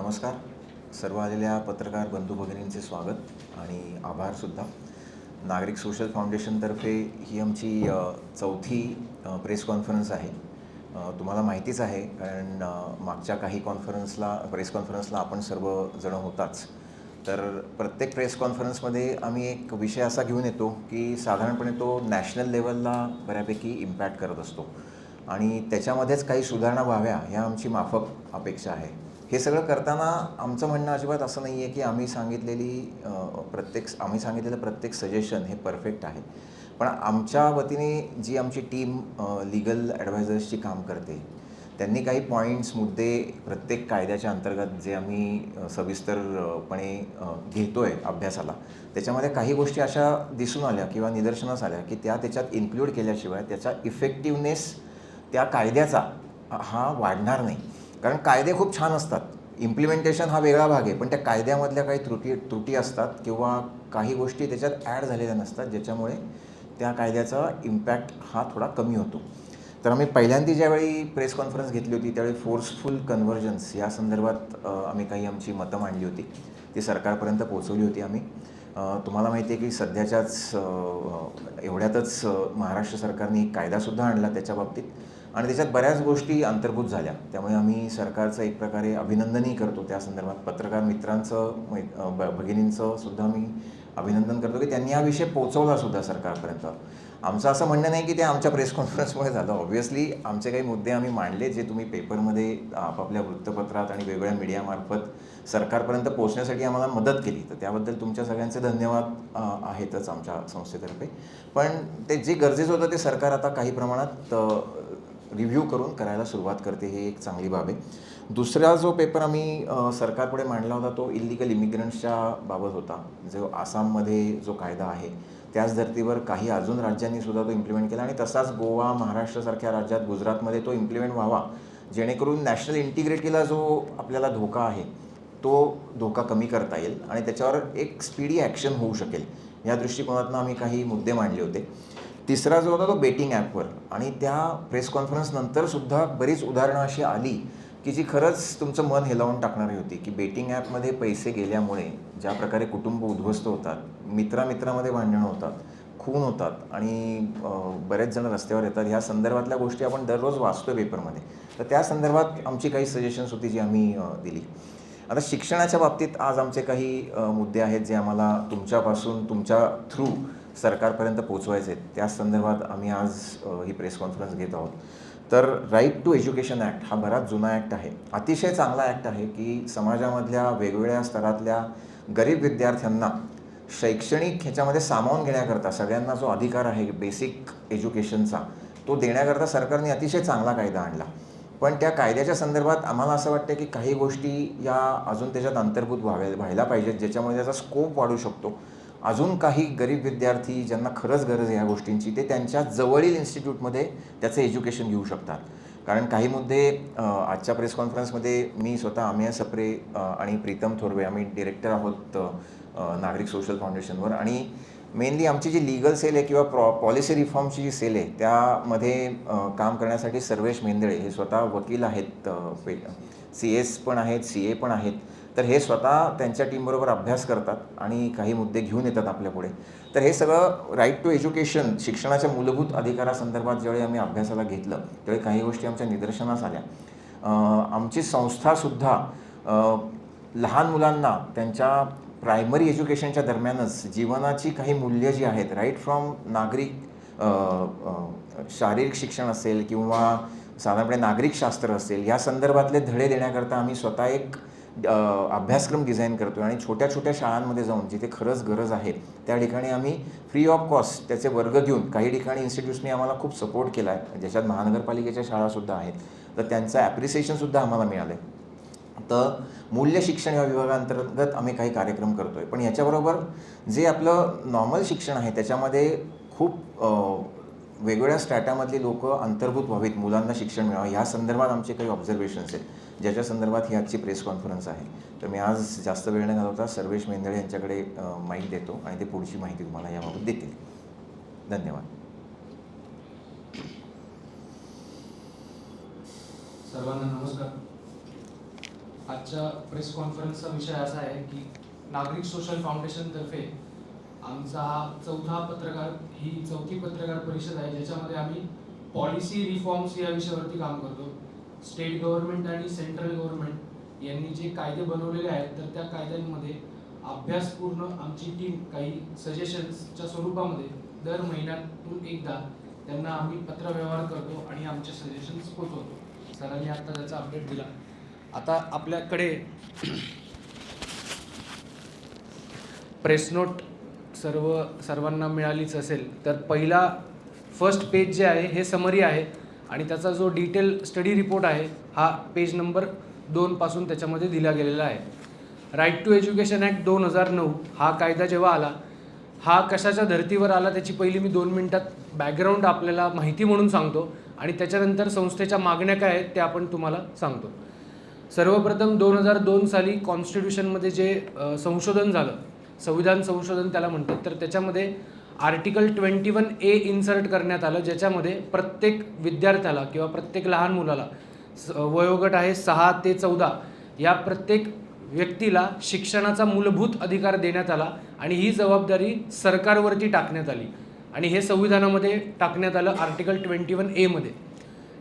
नमस्कार. सर्व आलेल्या पत्रकार बंधू भगिनींचे स्वागत आणि आभारसुद्धा. नागरिक सोशल फाउंडेशनतर्फे ही आमची चौथी प्रेस कॉन्फरन्स आहे. तुम्हाला माहितीच आहे, कारण मागच्या काही प्रेस कॉन्फरन्सला आपण सर्वजण होताच. तर प्रत्येक प्रेस कॉन्फरन्समध्ये आम्ही एक विषय असा घेऊन येतो की साधारणपणे तो नॅशनल लेवलला बऱ्यापैकी इम्पॅक्ट करत असतो आणि त्याच्यामध्येच काही सुधारणा व्हाव्या ह्या आमची माफक अपेक्षा आहे. हे सगळं करताना आमचं म्हणणं अजिबात असं नाही आहे की आम्ही सांगितलेलं प्रत्येक सजेशन हे परफेक्ट आहे. पण आमच्या वतीने जी आमची टीम लीगल ॲडवायझर्सची काम करते, त्यांनी काही पॉईंट्स, मुद्दे प्रत्येक कायद्याच्या अंतर्गत जे आम्ही सविस्तरपणे घेतो आहे अभ्यासाला, त्याच्यामध्ये काही गोष्टी अशा दिसून आल्या किंवा निदर्शनास आल्या की त्याच्यात इन्क्लूड केल्याशिवाय त्याचा इफेक्टिव्हनेस त्या कायद्याचा हा वाढणार नाही. कारण कायदे खूप छान असतात, इम्प्लिमेंटेशन हा वेगळा भाग आहे, पण त्या कायद्यामधल्या काही त्रुटी असतात किंवा काही गोष्टी त्याच्यात ॲड झालेल्या नसतात, ज्याच्यामुळे त्या कायद्याचा इम्पॅक्ट हा थोडा कमी होतो. तर आम्ही पहिल्यांदा ज्यावेळी प्रेस कॉन्फरन्स घेतली होती त्यावेळी फोर्सफुल कन्व्हर्जन्स या संदर्भात आम्ही काही आमची मतं मांडली होती. ती सरकारपर्यंत पोहोचवली होती आम्ही. तुम्हाला माहिती आहे की सध्याच्याच एवढ्यातच महाराष्ट्र सरकारने एक कायदासुद्धा आणला त्याच्या बाबतीत आणि त्याच्यात बऱ्याच गोष्टी अंतर्भूत झाल्या. त्यामुळे आम्ही सरकारचं एक प्रकारे अभिनंदनही करतो. त्या संदर्भात पत्रकार मित्रांचं, भगिनींचं सुद्धा मी अभिनंदन करतो की त्यांनी हा विषय पोचवलासुद्धा सरकारपर्यंत. आमचं असं म्हणणं नाही की ते आमच्या प्रेस कॉन्फरन्समुळे झालं. ऑब्व्हियसली आमचे काही मुद्दे आम्ही मांडले, जे तुम्ही पेपरमध्ये आपापल्या वृत्तपत्रात आणि वेगवेगळ्या मीडियामार्फत सरकारपर्यंत पोहोचण्यासाठी आम्हाला मदत केली. तर त्याबद्दल तुमच्या सगळ्यांचे धन्यवाद आहेतच आमच्या संस्थेतर्फे. पण ते जे गरजेचं होतं ते सरकार आता काही प्रमाणात रिव्ह्यू करून करायला सुरुवात करते, ही एक चांगली बाब आहे. दुसरा जो पेपर आम्ही सरकारपुढे मांडला होता तो इल्लिगल इमिग्रंट्सच्या बाबत होता. जो आसाममध्ये जो कायदा आहे त्याच धर्तीवर काही अजून राज्यांनीसुद्धा तो इम्प्लिमेंट केला आणि तसाच गोवा, महाराष्ट्रासारख्या राज्यात, गुजरातमध्ये तो इम्प्लिमेंट व्हावा, जेणेकरून नॅशनल इंटिग्रिटीला जो आपल्याला धोका आहे तो धोका कमी करता येईल आणि त्याच्यावर एक स्पीडी ॲक्शन होऊ शकेल. या दृष्टिकोनातून आम्ही काही मुद्दे मांडले होते. तिसरा जो होता तो बेटिंग ॲपवर, आणि त्या प्रेस कॉन्फरन्सनंतरसुद्धा बरीच उदाहरणं अशी आली की जी खरंच तुमचं मन हेलावून टाकणारी होती. की बेटिंग ॲपमध्ये पैसे गेल्यामुळे ज्या प्रकारे कुटुंब उद्ध्वस्त होतात, मित्रामित्रामध्ये भांडणं होतात, खून होतात आणि बरेच जण रस्त्यावर येतात, ह्या संदर्भातल्या गोष्टी आपण दररोज वाचतो पेपरमध्ये. तर त्या संदर्भात आमची काही सजेशन्स होती जी आम्ही दिली. आता शिक्षणाच्या बाबतीत आज आमचे काही मुद्दे आहेत जे आम्हाला तुमच्या थ्रू सरकारपर्यंत पोचवायचे आहेत. त्या संदर्भात आम्ही आज ही प्रेस कॉन्फरन्स घेत आहोत. तर राईट टू एज्युकेशन ॲक्ट हा बराच जुना ॲक्ट आहे, अतिशय चांगला ॲक्ट आहे की समाजामधल्या वेगवेगळ्या स्तरातल्या गरीब विद्यार्थ्यांना शैक्षणिक ह्याच्यामध्ये सामावून घेण्याकरता सगळ्यांना जो अधिकार आहे बेसिक एज्युकेशनचा, तो देण्याकरता सरकारने अतिशय चांगला कायदा आणला. पण त्या कायद्याच्या संदर्भात आम्हाला असं वाटतं की काही गोष्टी या अजून त्याच्यात अंतर्भूत व्हायला पाहिजेत, ज्याच्यामुळे त्याचा स्कोप वाढू शकतो. अजून काही गरीब विद्यार्थी ज्यांना खरंच गरज आहे या गोष्टींची, ते त्यांच्या जवळील इन्स्टिट्यूटमध्ये त्याचं एज्युकेशन घेऊ शकतात. कारण काही मुद्दे आजच्या प्रेस कॉन्फरन्समध्ये मी स्वतः अमेय सप्रे आणि प्रीतम थोरवे, आम्ही डिरेक्टर आहोत नागरिक सोशल फाउंडेशनवर, आणि मेनली आमची जी लीगल सेल आहे किंवा पॉलिसी रिफॉर्मची जी सेल आहे त्यामध्ये काम करण्यासाठी सर्वेश मेंदळे हे स्वतः वकील आहेत, CS पण आहेत, CA पण आहेत. तर हे स्वतः त्यांच्या टीमबरोबर अभ्यास करतात आणि काही मुद्दे घेऊन येतात आपल्यापुढे. तर हे सगळं राईट टू एज्युकेशन, शिक्षणाच्या मूलभूत अधिकारासंदर्भात ज्यावेळी आम्ही अभ्यासाला घेतलं त्यावेळी काही गोष्टी आमच्या निदर्शनास आल्या. आमची संस्थासुद्धा लहान मुलांना त्यांच्या प्रायमरी एज्युकेशनच्या दरम्यानच जीवनाची काही मूल्य जी आहेत, राईट फ्रॉम शारीरिक शिक्षण असेल किंवा साधारणपणे नागरिकशास्त्र असेल, या संदर्भातले धडे देण्याकरता आम्ही स्वतः एक अभ्यासक्रम डिझाईन करतो आणि छोट्या छोट्या शाळांमध्ये जाऊन जिथे खरंच गरज आहे त्या ठिकाणी आम्ही फ्री ऑफ कॉस्ट त्याचे वर्ग घेऊन, काही ठिकाणी इन्स्टिट्यूट्सनी आम्हाला खूप सपोर्ट केला आहे, ज्याच्यात महानगरपालिकेच्या शाळासुद्धा आहेत, तर त्यांचं ॲप्रिसिएशनसुद्धा आम्हाला मिळालं आहे. तर मूल्य शिक्षण या विभागांतर्गत आम्ही काही कार्यक्रम करतो आहे. पण याच्याबरोबर जे आपलं नॉर्मल शिक्षण आहे त्याच्यामध्ये खूप वेगवेगळ्या स्ट्रॅटामधली लोकं अंतर्भूत व्हावीत, मुलांना शिक्षण मिळावं, ह्या संदर्भात आमचे काही ऑब्झर्वेशन्स आहेत, ज्याच्या संदर्भात ही आजची प्रेस कॉन्फरन्स आहे. तर मी आज जास्त वेळ न घालवता सर्वेश मेंदळे यांच्याकडे माईक देतो आणि ते पुढची माहिती तुम्हाला याबाबत देतील. धन्यवाद. सर्वांना नमस्कार. आजच्या प्रेस कॉन्फरन्सचा विषय असा आहे की नागरिक सोशल फाउंडेशनतर्फे आमचा हा चौथी पत्रकार परिषद आहे, ज्याच्यामध्ये आम्ही पॉलिसी रिफॉर्म्स या विषयावरती काम करतो. स्टेट गव्हर्नमेंट आणि सेंट्रल गव्हर्नमेंट यांनी जे कायदे बनवलेले आहेत, तर त्या कायद्यांमध्ये अभ्यासपूर्ण आमची टीम काही सजेशन्सच्या स्वरूपामध्ये दर महिन्यातून एकदा त्यांना आम्ही पत्रव्यवहार करतो आणि आमचे सजेशन्स पोचवतो. सरांनी आता त्याचा अपडेट दिला. आता आपल्याकडे प्रेस नोट सर्वांना मिळालीच असेल. तर पहिला फर्स्ट पेज जे आहे हे समरी आहे आणि त्याचा जो डिटेल स्टडी रिपोर्ट आहे हा पेज नंबर 2 पासून त्याच्यामध्ये दिला गेलेला आहे. राईट टू एज्युकेशन ॲक्ट 2009 हा कायदा जेव्हा आला, हा कशाच्या धर्तीवर आला त्याची पहिली मी 2 मिनिटात बॅकग्राऊंड आपल्याला माहिती म्हणून सांगतो आणि त्याच्यानंतर संस्थेच्या मागण्या काय आहेत त्या आपण तुम्हाला सांगतो. सर्वप्रथम 2002 साली कॉन्स्टिट्यूशनमध्ये जे संशोधन झालं, संविधान संशोधन त्याला म्हणतात, तर त्याच्यामध्ये आर्टिकल 21A इन्सर्ट करण्यात आलं, ज्याच्यामध्ये प्रत्येक विद्यार्थ्याला किंवा प्रत्येक लहान मुलाला वयोगट आहे 6 ते 14 या प्रत्येक व्यक्तीला शिक्षणाचा मूलभूत अधिकार देण्यात आला आणि ही जबाबदारी सरकारवरती टाकण्यात आली आणि हे संविधानामध्ये टाकण्यात आलं आर्टिकल 21A मध्ये.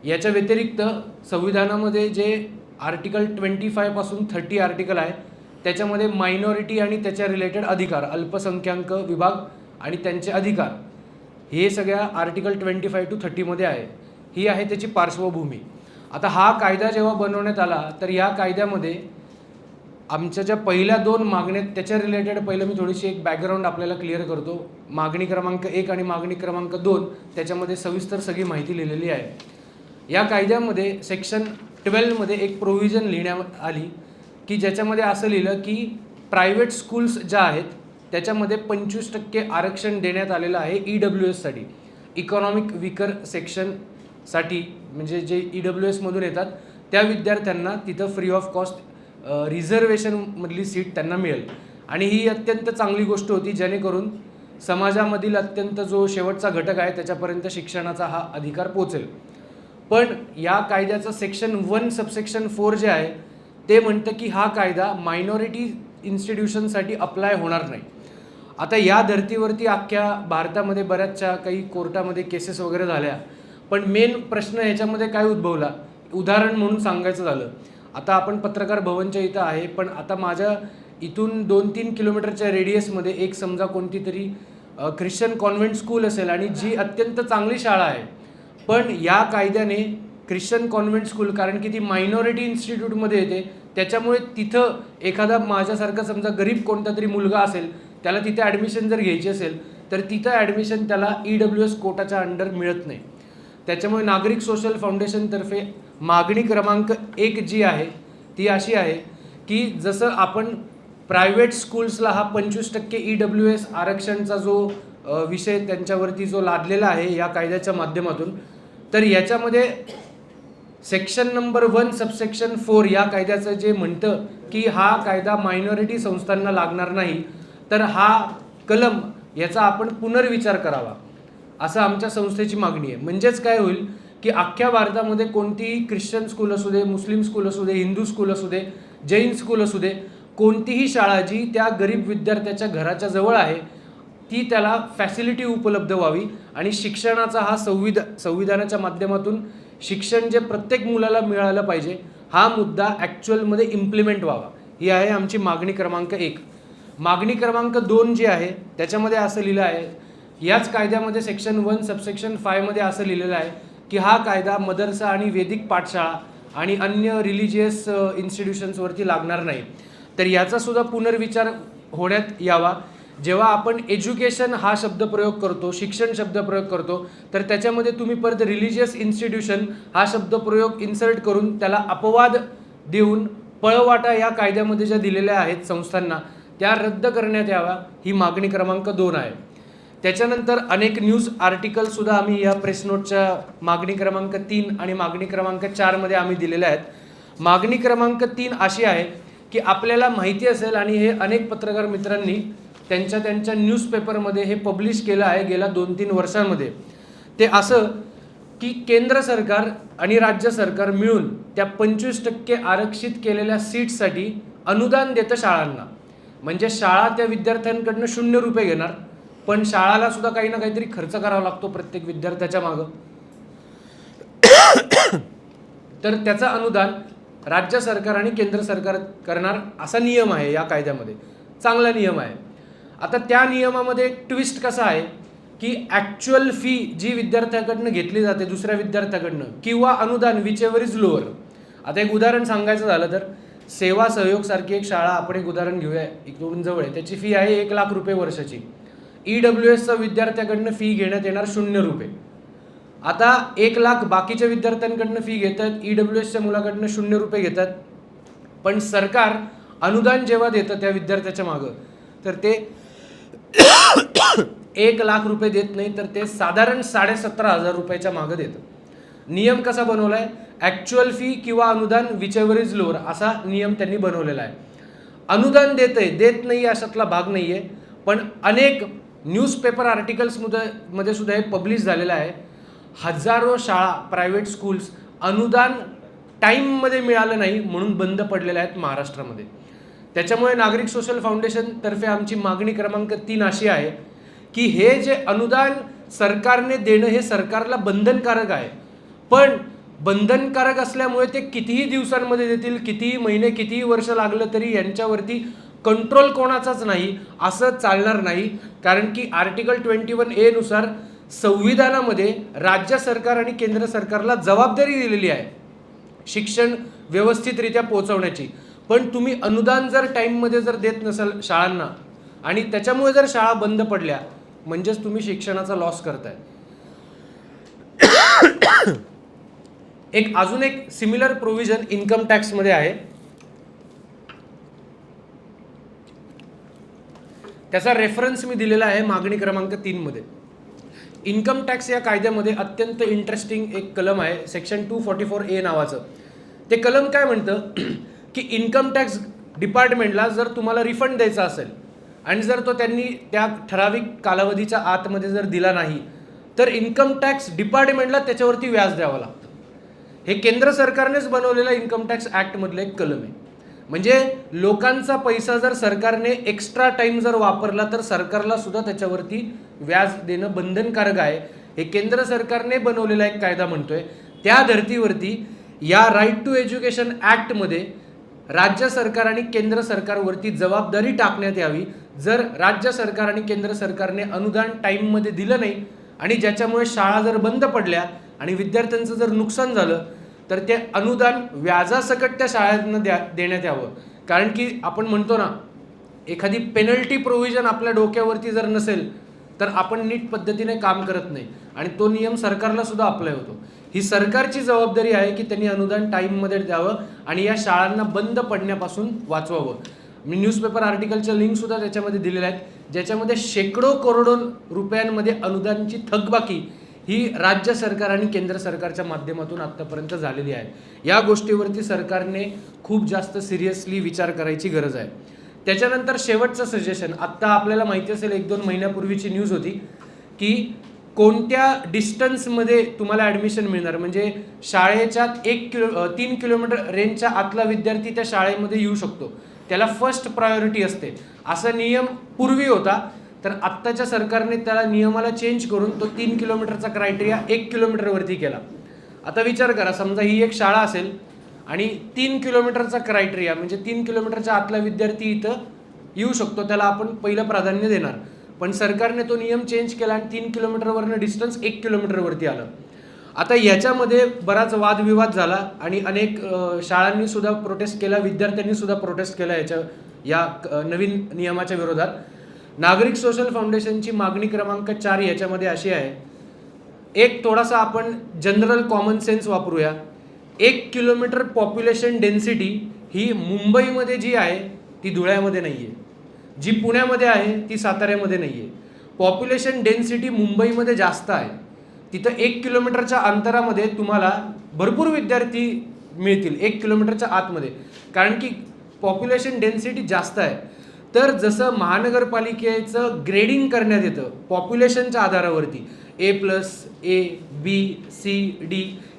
याच्या व्यतिरिक्त संविधानामध्ये जे आर्टिकल 25 पासून 30 आर्टिकल आहे त्याच्यामध्ये मायनॉरिटी आणि त्याच्या रिलेटेड अधिकार, अल्पसंख्याक विभाग आणि त्यांचे अधिकार हे सगळ्या आर्टिकल 25 to 30 मध्ये आहे. ही आहे त्याची पार्श्वभूमी. आता हा कायदा जेव्हा बनवण्यात आला तर या कायद्यामध्ये आमच्या ज्या पहिल्या 2 मागण्या त्याच्या रिलेटेड पहिलं मी थोडीशी एक बॅकग्राऊंड आपल्याला क्लिअर करतो. मागणी क्रमांक 1 आणि मागणी क्रमांक 2 त्याच्यामध्ये सविस्तर सगळी माहिती लिहिलेली आहे. या कायद्यामध्ये सेक्शन 12 मध्ये एक प्रोव्हिजन लिहिण्यात आली की ज्याच्यामध्ये असं लिहिलं की प्रायव्हेट स्कूल्स ज्या आहेत त्याच्यामध्ये 25% आरक्षण देण्यात आलेलं आहे EWS साठी, इकॉनॉमिक विकर सेक्शनसाठी. म्हणजे जे EWS मधून येतात त्या विद्यार्थ्यांना तिथं फ्री ऑफ कॉस्ट रिझर्वेशनमधली सीट त्यांना मिळेल आणि ही अत्यंत चांगली गोष्ट होती, जेणेकरून समाजामधील अत्यंत जो शेवटचा घटक आहे त्याच्यापर्यंत शिक्षणाचा हा अधिकार पोचेल. पण या कायद्याचं सेक्शन 1 सबसेक्शन 4 जे आहे ते म्हणतं की हा कायदा मायनॉरिटी इन्स्टिट्यूशनसाठी अप्लाय होणार नाही. आता या धर्तीवरती अख्ख्या भारतामध्ये बऱ्याचशा काही कोर्टामध्ये केसेस वगैरे झाल्या, पण मेन प्रश्न ह्याच्यामध्ये काय उद्भवला, उदाहरण म्हणून सांगायचं झालं, आता आपण पत्रकार भवनच्या इथं आहे, पण आता माझ्या इथून 2-3 किलोमीटरच्या रेडियसमध्ये एक समजा कोणती तरी ख्रिश्चन कॉन्व्हेंट स्कूल असेल आणि जी अत्यंत चांगली शाळा आहे, पण या कायद्याने ख्रिश्चन कॉन्व्हेंट स्कूल, कारण की ती मायनॉरिटी इन्स्टिट्यूटमध्ये येते, त्याच्यामुळे तिथं एखादा माझ्यासारखा समजा गरीब कोणता तरी मुलगा असेल, त्याला तिथे ॲडमिशन जर घ्यायची असेल तर तिथं ॲडमिशन त्याला EWS कोटाच्या अंडर मिळत नाही. त्याच्यामुळे नागरिक सोशल फाउंडेशनतर्फे मागणी क्रमांक 1 जी आहे ती अशी आहे की जसं आपण प्रायव्हेट स्कूल्सला हा 25% EWS आरक्षणचा जो विषय त्यांच्यावरती जो लादलेला आहे या कायद्याच्या माध्यमातून, तर याच्यामध्ये सेक्शन नंबर 1 सबसेक्शन 4 या कायद्याचं जे म्हणतं की हा कायदा मायनॉरिटी संस्थांना लागणार नाही, तर हा कलम याचा आपण पुनर्विचार करावा असं आमच्या संस्थेची मागणी आहे. म्हणजेच काय होईल की अख्ख्या भारतामध्ये कोणतीही ख्रिश्चन स्कूल असू दे, मुस्लिम स्कूल असू दे, हिंदू स्कूल असू दे, जैन स्कूल असू दे, कोणतीही शाळा जी त्या गरीब विद्यार्थ्याच्या घराच्या जवळ आहे ती त्याला फॅसिलिटी उपलब्ध व्हावी आणि शिक्षणाचा हा संविधानाच्या माध्यमातून शिक्षण जे प्रत्येक मुलाला मिळालं पाहिजे हा मुद्दा ॲक्च्युअलमध्ये इम्प्लिमेंट व्हावा. ही आहे आमची मागणी क्रमांक 1. मागणी क्रमांक 2 जी आहे त्याच्यामध्ये असं लिहिलं आहे, याच कायद्यामध्ये सेक्शन 1 सबसेक्शन 5 मध्ये असं लिहिलेलं आहे की हा कायदा मदरसा आणि वेदिक पाठशाळा आणि अन्य रिलिजियस इन्स्टिट्यूशन्सवरती लागणार नाही. तर याचा सुद्धा पुनर्विचार होण्यात यावा. जेव्हा आपण एज्युकेशन हा शब्दप्रयोग करतो, शिक्षण शब्दप्रयोग करतो, तर त्याच्यामध्ये तुम्ही परत रिलिजियस इन्स्टिट्यूशन हा शब्दप्रयोग इन्सर्ट करून त्याला अपवाद देऊन पळवाटा या कायद्यामध्ये ज्या दिलेल्या आहेत संस्थांना त्या रद्द करण्यात यावा, ही मागणी क्रमांक 2 आहे. त्याच्यानंतर अनेक न्यूज आर्टिकलसुद्धा आम्ही या प्रेस नोटच्या मागणी क्रमांक 3 आणि मागणी क्रमांक 4 मध्ये आम्ही दिलेल्या आहेत. मागणी क्रमांक 3 अशी आहे की आपल्याला माहिती असेल आणि हे अनेक पत्रकार मित्रांनी त्यांच्या न्यूजपेपरमध्ये हे पब्लिश केलं आहे गेल्या 2-3 वर्षांमध्ये, ते असं की केंद्र सरकार आणि राज्य सरकार मिळून त्या 25% आरक्षित केलेल्या सीट्ससाठी अनुदान देतं शाळांना. म्हणजे शाळा त्या विद्यार्थ्यांकडनं 0 रुपये घेणार, पण शाळाला सुद्धा काही ना काहीतरी खर्च करावा लागतो प्रत्येक विद्यार्थ्याच्या मागं. तर त्याचं अनुदान राज्य सरकार आणि केंद्र सरकार करणार असा नियम आहे या कायद्यामध्ये. चांगला नियम आहे. आता त्या नियमामध्ये एक ट्विस्ट कसा आहे की ॲक्च्युअल फी जी विद्यार्थ्याकडनं घेतली जाते दुसऱ्या विद्यार्थ्याकडनं किंवा अनुदान विच एव्हर इज लोअर. आता एक उदाहरण सांगायचं झालं तर सेवा सहयोग सारखी एक शाळा आपण एक उदाहरण घेऊया, इकडून जवळ आहे. त्याची फी आहे 1 लाख रुपये वर्षाची. EWSचा विद्यार्थ्याकडनं फी घेण्यात येणार 0 रुपये. आता 1 लाख बाकीच्या विद्यार्थ्यांकडनं फी घेतात, EWSच्या मुलाकडनं 0 रुपये घेतात. पण सरकार अनुदान जेव्हा देतं त्या विद्यार्थ्याच्या मागं तर ते 1 लाख रुपये देत नाही, तर ते साधारण 17,500 रुपयाच्या मागं देतं. नियम कसा बनवला आहे? ॲक्च्युअल फी किंवा अनुदान विच एव्हर इज लोअर असा नियम त्यांनी बनवलेला आहे. अनुदान देत नाही अशातला भाग नाही आहे, पण अनेक न्यूजपेपर आर्टिकल्समध्ये सुद्धा हे पब्लिश झालेलं आहे. हजारो शाळा, प्रायव्हेट स्कूल्स अनुदान टाईममध्ये मिळालं नाही म्हणून बंद पडलेल्या आहेत महाराष्ट्रामध्ये. त्याच्यामुळे नागरिक सोशल फाउंडेशनतर्फे आमची मागणी क्रमांक 3 अशी आहे की हे जे अनुदान सरकारने देणं हे सरकारला बंधनकारक आहे, पण बंधनकारक असल्यामुळे ते कितीही दिवसांमध्ये देतील, कितीही महिने, कितीही वर्ष लागलं तरी यांच्यावरती कंट्रोल कोणाचाच नाही असं चालणार नाही. कारण की आर्टिकल 21A नुसार संविधानामध्ये राज्य सरकार आणि केंद्र सरकारला जबाबदारी दिलेली आहे शिक्षण व्यवस्थितरित्या पोहोचवण्याची. पण तुम्ही अनुदान जर टाईममध्ये जर देत नसाल शाळांना आणि त्याच्यामुळे जर शाळा बंद पडल्या म्हणजेच तुम्ही शिक्षणाचा लॉस करताय. अजून एक सिमिलर प्रोव्हिजन इन्कम टॅक्समध्ये आहे. त्याचा रेफरन्स मी दिलेला आहे मागणी क्रमांक 3 मध्ये. इन्कम टॅक्स या कायद्यामध्ये अत्यंत इंटरेस्टिंग एक कलम आहे, सेक्शन 244A नावाचं. ते कलम काय म्हणतं की इन्कम टॅक्स डिपार्टमेंटला जर तुम्हाला रिफंड द्यायचा असेल आणि जर तो त्यांनी त्या ठराविक कालावधीच्या आतमध्ये जर दिला नाही तर इन्कम टॅक्स डिपार्टमेंटला त्याच्यावरती व्याज द्यावं लागतं. हे केंद्र सरकारनेच बनवलेलं इन्कम टॅक्स ॲक्टमधलं एक कलम आहे. म्हणजे लोकांचा पैसा जर सरकारने एक्स्ट्रा टाईम जर वापरला तर सरकारला सुद्धा त्याच्यावरती व्याज देणं बंधनकारक आहे. हे केंद्र सरकारने बनवलेला एक कायदा म्हणतोय. त्या धर्तीवरती या राईट टू एज्युकेशन ॲक्टमध्ये राज्य सरकार आणि केंद्र सरकारवरती जबाबदारी टाकण्यात यावी. जर राज्य सरकार आणि केंद्र सरकारने अनुदान टाईममध्ये दिलं नाही आणि ज्याच्यामुळे शाळा जर बंद पडल्या आणि विद्यार्थ्यांचं जर नुकसान झालं तर ते अनुदान व्याजासकट त्या शाळांना देण्यात यावं. कारण की आपण म्हणतो ना, एखादी पेनल्टी प्रोव्हिजन आपल्या डोक्यावरती जर नसेल तर आपण नीट पद्धतीने काम करत नाही आणि तो नियम सरकारला सुद्धा अप्लाय होतो. ही सरकारची जबाबदारी आहे की त्यांनी अनुदान टाईममध्ये द्यावं आणि या शाळांना बंद पडण्यापासून वाचवावं. मी न्यूजपेपर आर्टिकलच्या लिंकसुद्धा त्याच्यामध्ये दिलेल्या आहेत, ज्याच्यामध्ये शेकडो करोडो रुपयांमध्ये अनुदानाची थकबाकी ही राज्य सरकार आणि केंद्र सरकारच्या माध्यमातून आत्तापर्यंत झालेली आहे. या गोष्टीवरती सरकारने खूप जास्त सिरियसली विचार करायची गरज आहे. त्याच्यानंतर शेवटचं सजेशन, आत्ता आपल्याला माहिती असेल 1-2 महिन्यापूर्वीची न्यूज होती की कोणत्या डिस्टन्समध्ये तुम्हाला ॲडमिशन मिळणार. म्हणजे शाळेच्या 3 किलोमीटर रेंजच्या आतला विद्यार्थी त्या शाळेमध्ये येऊ शकतो, त्याला फर्स्ट प्रायोरिटी असते. असा नियम पूर्वी होता, तर आत्ताच्या सरकारने त्याला नियमाला चेंज करून तो 3 किलोमीटरचा क्रायटेरिया 1 किलोमीटरवरती केला. आता विचार करा, समजा ही एक शाळा असेल आणि 3 किलोमीटरचा क्रायटेरिया म्हणजे 3 किलोमीटरच्या आतला विद्यार्थी इथं येऊ शकतो, त्याला आपण पहिलं प्राधान्य देणार. पण सरकारने तो नियम चेंज केला आणि 3 किलोमीटरवरनं डिस्टन्स 1 किलोमीटरवरती आलं. आता याच्यामध्ये बराच वादविवाद झाला आणि अनेक शाळांनी सुद्धा प्रोटेस्ट केला, विद्यार्थ्यांनी सुद्धा प्रोटेस्ट केला या नवीन नियमाच्या विरोधात. नागरिक सोशल फाउंडेशनची मागणी क्रमांक 4 याच्यामध्ये अशी आहे, एक थोडासा आपण जनरल कॉमन सेन्स वापरूया. 1 किलोमीटर पॉप्युलेशन डेन्सिटी ही मुंबईमध्ये जी आहे ती धुळ्यामध्ये नाही आहे, जी पुण्यामध्ये आहे ती साताऱ्यामध्ये नाही आहे. पॉप्युलेशन डेन्सिटी मुंबईमध्ये जास्त आहे. तिथं 1 किलोमीटरच्या अंतरामध्ये तुम्हाला भरपूर विद्यार्थी मिळतील 1 किलोमीटरच्या आतमध्ये, कारण की पॉप्युलेशन डेन्सिटी जास्त आहे. तर जसं महानगरपालिकेचं ग्रेडिंग करण्यात येतं पॉप्युलेशनच्या आधारावरती, A+, A, B, C, D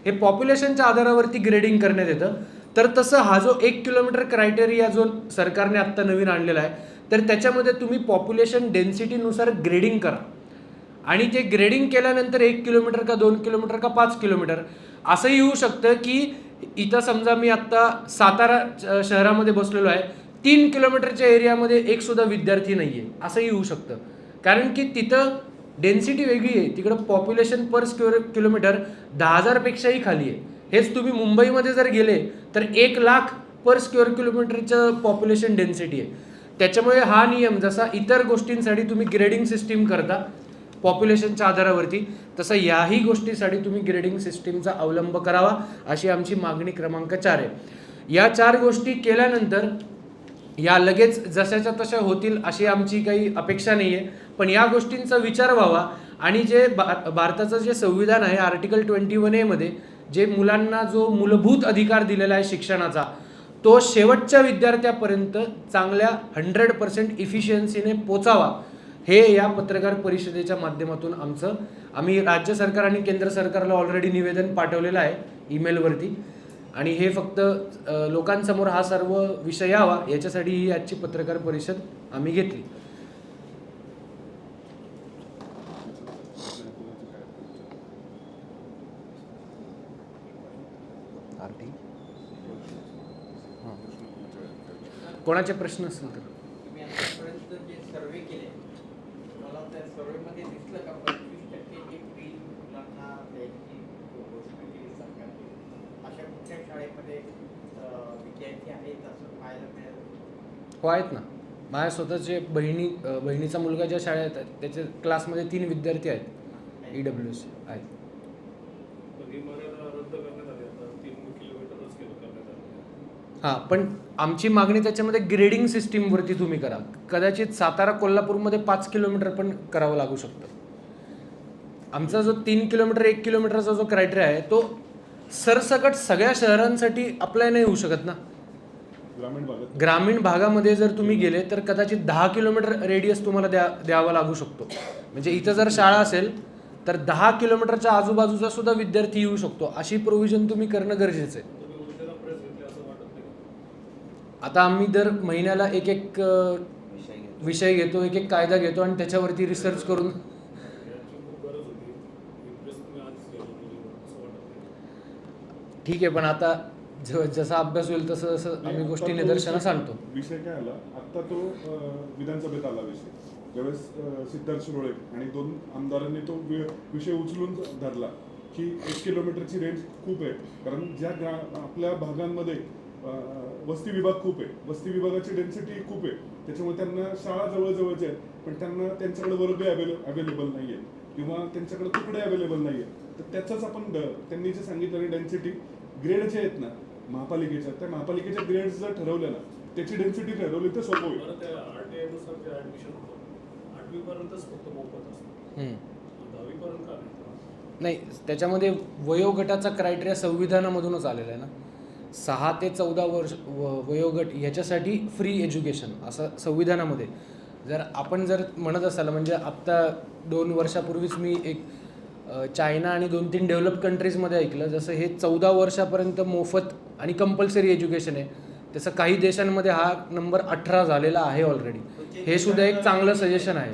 हे पॉप्युलेशनच्या आधारावरती ग्रेडिंग करण्यात येतं. तर तसं हा जो 1 किलोमीटर क्रायटेरिया जो सरकारने आत्ता नवीन आणलेला आहे, तर त्याच्यामध्ये तुम्ही पॉप्युलेशन डेन्सिटीनुसार ग्रेडिंग करा आणि ते ग्रेडिंग केल्यानंतर 1 किलोमीटर का 2 किलोमीटर का 5 किलोमीटर असंही होऊ शकतं की इथं समजा मी आत्ता सातारा शहरामध्ये बसलेलो आहे, 3 किलोमीटरच्या एरियामध्ये एक सुद्धा विद्यार्थी नाही आहे, असंही होऊ शकतं. कारण की तिथं डेन्सिटी वेगळी आहे, तिकडं पॉप्युलेशन पर स्क्वेअर किलोमीटर 10,000पेक्षाही खाली आहे. हेच तुम्ही मुंबईमध्ये जर गेले तर 1,00,000 पर स्क्वेअर किलोमीटरचं पॉप्युलेशन डेन्सिटी आहे. त्याच्यामुळे हा नियम जसा इतर गोष्टींसाठी तुम्ही ग्रेडिंग सिस्टीम करता पॉप्युलेशनच्या आधारावरती, तसं याही गोष्टीसाठी तुम्ही ग्रेडिंग सिस्टीमचा अवलंब करावा, अशी आमची मागणी क्रमांक 4 आहे. या 4 गोष्टी केल्यानंतर या लगेच जशाच्या तशा होतील अशी आमची काही अपेक्षा नाही आहे, पण या गोष्टींचा विचार व्हावा आणि जे भारताचं जे संविधान आहे आर्टिकल 21A मध्ये जे मुलांना जो मूलभूत अधिकार दिलेला आहे शिक्षणाचा, तो शेवटच्या विद्यार्थ्यापर्यंत चांगल्या 100% इफिशियन्सीने पोचावा, हे या पत्रकार परिषदेच्या माध्यमातून आम्ही राज्य सरकार आणि केंद्र सरकारला ऑलरेडी निवेदन पाठवलेलं आहे ईमेलवरती आणि हे फक्त लोकांसमोर हा सर्व विषय यावा याच्यासाठी ही आजची पत्रकार परिषद आम्ही घेतली. कोणाचे प्रश्न असतील तर तुम्ही आतापर्यंत जे सर्वे केले, मला त्या सर्वेमध्ये दिसलं का 25% जी फी मुलांना द्यायची घोषणा केली सरकारने, अशा कुठल्या शाळेमध्ये विद्यार्थी आहेत असं पाहायला मिळालं? हो, आहेत ना. माझ्या स्वतःचे बहिणीचा मुलगा ज्या शाळेत आहे त्याच्या क्लासमध्ये 3 विद्यार्थी आहेत EWS आहेत. हां, पण आमची मागणी त्याच्यामध्ये ग्रेडिंग सिस्टीमवरती तुम्ही करा. कदाचित सातारा कोल्हापूरमध्ये 5 किलोमीटर पण करावं लागू शकतं. आमचा जो 3 किलोमीटर 1 किलोमीटरचा जो क्रायटेरिया आहे तो सरसकट सगळ्या शहरांसाठी अप्लाय नाही होऊ शकत ना. ग्रामीण भागामध्ये जर तुम्ही गेले तर कदाचित 10 किलोमीटर रेडियस तुम्हाला द्यावा लागू शकतो. म्हणजे इथं जर शाळा असेल तर 10 किलोमीटरच्या आजूबाजूचा सुद्धा विद्यार्थी येऊ शकतो, अशी प्रोव्हिजन तुम्ही करणं गरजेचं आहे. आता आम्ही दर महिन्याला एक विषय घेतो, एक कायदा घेतो आणि त्याच्यावरती रिसर्च करून ठीक आहे, पण आता जसा अभ्यास होईल तसं तसं आम्ही गोष्टी निदर्शनास आणतो. विषय काय आला आता तो विधानसभेत आला विषय, ज्यावेळेस सिद्धार्थ शिरोळे आणि 2 आमदारांनी तो विषय उचलून धरला की 1 किलोमीटरची रेंज खूप आहे, कारण ज्या आपल्या भागांमध्ये वस्ती विभाग खूप आहे, वस्ती विभागाची डेन्सिटी खूप आहे, त्याच्यामुळे त्यांना शाळा जवळजवळच्या आहेत पण त्यांना त्यांच्याकडे वर्ग अवेलेबल नाही आहे किंवा त्यांच्याकडे तुकडे अवेलेबल नाही आहे. तर त्याचाच आपण त्यांनी जे सांगितलं डेन्सिटी ग्रेड जे आहेत ना महापालिकेच्या, त्या महापालिकेच्या ग्रेड्स जर ठरवल्या ना त्याची डेन्सिटी ठरवली तर सोपं होईल. नाही, त्याच्यामध्ये वयोगटाचा क्रायटेरिया संविधानामधूनच आलेला आहे ना. 6 ते 14 वर्ष वयोगट ह्याच्यासाठी फ्री एज्युकेशन असं संविधानामध्ये. जर आपण म्हणत असाल म्हणजे आत्ता 2 वर्षापूर्वीच मी एक चायना आणि 2-3 डेव्हलप कंट्रीजमध्ये ऐकलं, जसं हे 14 वर्षापर्यंत मोफत आणि कंपल्सरी एज्युकेशन आहे, तसं काही देशांमध्ये हा नंबर 18 झालेला आहे ऑलरेडी. हे सुद्धा एक चांगलं सजेशन आहे,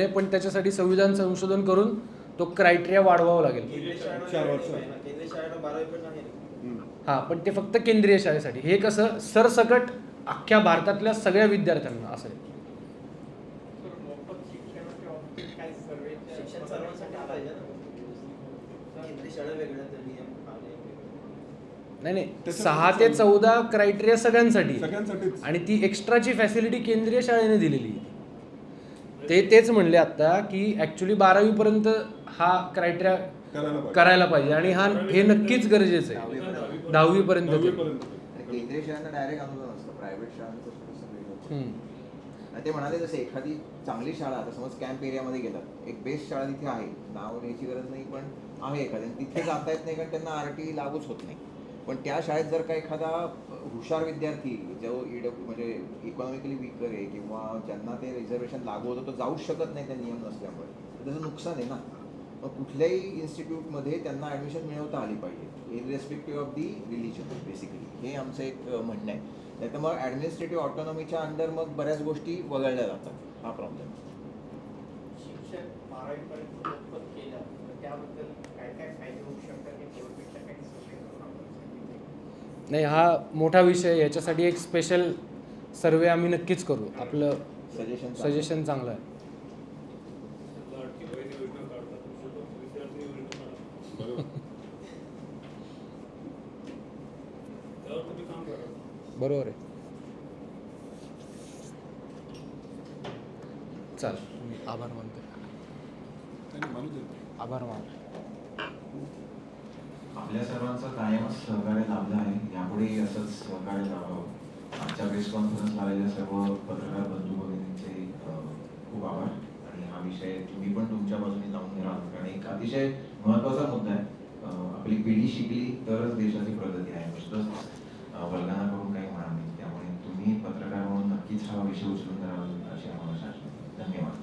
पण त्याच्यासाठी संविधान संशोधन करून तो क्रायटेरिया वाढवावा लागेल. 4 वर्ष. हां, पण ते फक्त केंद्रीय शाळेसाठी. हे कसं सरसकट अख्ख्या भारतातल्या सगळ्या विद्यार्थ्यांना असं आहे. नाही, 6 ते 14 क्रायटेरिया सगळ्यांसाठी आणि ती एक्स्ट्राची फॅसिलिटी केंद्रीय शाळेने दिलेली आहे. तेच म्हणले आता की ॲक्च्युली 12वी पर्यंत हा क्रायटेरिया करायला पाहिजे आणि हे नक्कीच गरजेचं आहे. 10वी पर्यंत केंद्रीय शाळांना डायरेक्ट अनुदान असतं, प्रायव्हेट शाळांचं ते म्हणाले जसे एखादी चांगली शाळा, आता समज कॅम्प एरियामध्ये गेलात, एक बेस्ट शाळा तिथे आहे, नाव घ्यायची गरज नाही पण आहे एखाद्या, तिथे जाता येत नाही कारण त्यांना RT लागूच होत नाही. पण त्या शाळेत जर का एखादा हुशार विद्यार्थी जो म्हणजे इकॉनॉमिकली वीकर आहे किंवा ज्यांना ते रिझर्वेशन लागू होतं तो जाऊच शकत नाही त्या नियम नसल्यामुळे, तर त्याचं नुकसान आहे ना. मग कुठल्याही इन्स्टिट्यूटमध्ये त्यांना ॲडमिशन मिळवता आली पाहिजे इनरेस्पेक्टिव्ह ऑफ दी रिलिजन बेसिकली हे आमचं एक म्हणणं आहे. नाही तर मग ॲडमिनिस्ट्रेटिव्ह ऑटोनॉमीच्या अंडर मग बऱ्याच गोष्टी वगळल्या जातात. हा प्रॉब्लेम. शिक्षण 12वीपर्यंत मोफत केलं तर त्याबद्दल काय काय फायदे होऊ शकतात हे गव्हर्नमेंटच्या काही सर्वे करून आपण सांगितलं. नाही, हा मोठा विषय आहे. याच्यासाठी एक स्पेशल सर्वे आम्ही नक्कीच करू. आपलं सजेशन चांगलं आहे. बरोबर. बरोबर आहे. चाल, मी आभार मानतो. त्यांनी मानू दे. आभार मान. आपल्या सर्वांचं कायमच सहकार्य लाभलं आहे. यापुढेही असंच सहकार्य लाभावं. आजच्या प्रेस कॉन्फरन्सला आलेल्या सर्व पत्रकार बंधू भगिनींचे खूप आभार. आणि हा विषय तुम्ही पण तुमच्या बाजूने लावून घ्या कारण एक अतिशय महत्त्वाचा मुद्दा आहे. आपली पिढी शिकली तरच देशाची प्रगती आहे. नुसतंच वर्गाना करून काही होणार नाही. त्यामुळे तुम्ही पत्रकार म्हणून नक्कीच हा विषय उचलून धरावा अशी आम्हाला आशा आहे. धन्यवाद.